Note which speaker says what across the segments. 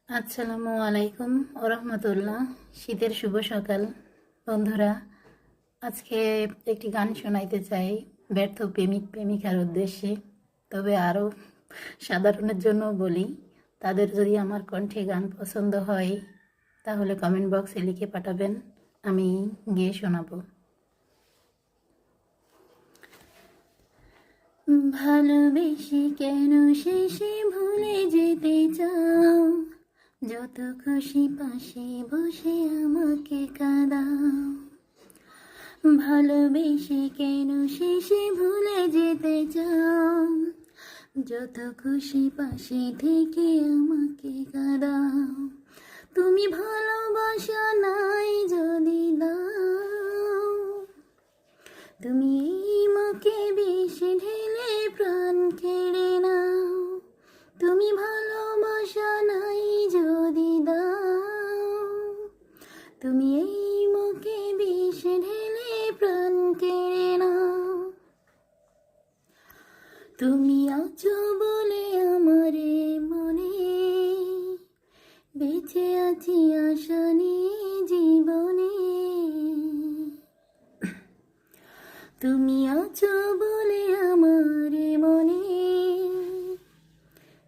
Speaker 1: আসসালামু আলাইকুম ওরহমতুল্লাহ। শীতের শুভ সকাল বন্ধুরা। আজকে একটি গান শোনাইতে চাই ব্যর্থ প্রেমিক প্রেমিকার উদ্দেশ্যে। তবে আরও সাধারণের জন্য বলি, তাদের যদি আমার কণ্ঠে গান পছন্দ হয় তাহলে কমেন্ট বক্সে লিখে পাঠাবেন, আমি গিয়ে শোনাবো। ভালোবেসে কেন শেষে ভুলে যেতে চাও? যত খুশি পাশে বসে আমাকে কাঁদাও। ভালোবেসে কেন শেষে ভুলে যেতে চাও? যত খুশি পাশে থেকে আমাকে কাঁদাও। তুমি ভালোবাসা নাই যদি দাও, তুমি এই মুখে বিষ ঢেলে প্রাণ কেড়ে নাও। তুমি ভালোবাসা নাই যদি দাও, তুমি এই মুখে বিষ ঢেলে প্রাণ কেড়ে নাও। তুমি আছো বলে আমারে মনে বেঁচে আছি আশা নিয়ে জীবনে। তুমি আছো বলে আমারে মনে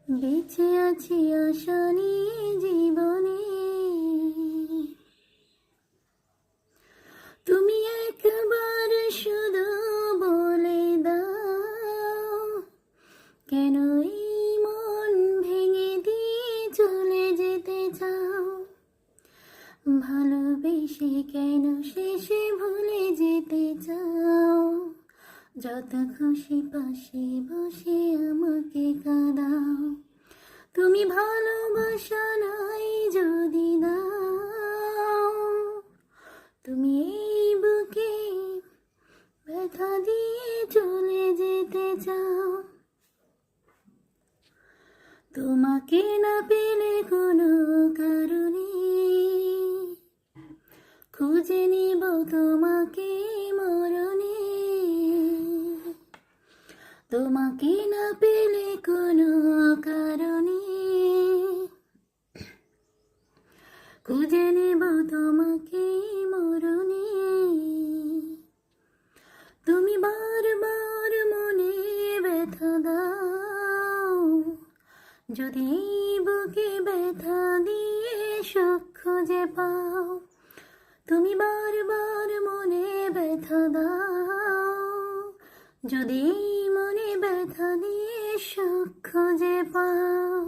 Speaker 1: বেঁচে আছি আশা নিয়ে জীবনে। তুমি একবার শুধু বলে দাও, কেন এই মন ভেঙে দিয়ে চলে যেতে চাও? ভালোবেসে কেন শেষে ভুলে যেতে চাও? যত খুশি পাশে বসে আমাকে কাঁদাও। তুমি ভালোবাসা নাই যদি দাও, তুমি এই বুকে ব্যথা দিয়ে চলে যেতে চাও। তোমাকে না পেলে কোনো কারণে খুঁজে নিব তোমাকে মরণে। তোমাকে না পেলে কোনো কারণে খুঁজে নেব তোমাকে মরণে। তুমি বারবার মনে ব্যথা দাও, যদি বুকে ব্যথা দিয়ে সুখ খুঁজে পাও। তুমি বারবার মনে ব্যথা দাও, যদি মনে ব্যথা দিয়ে সুখ খুঁজে পাও।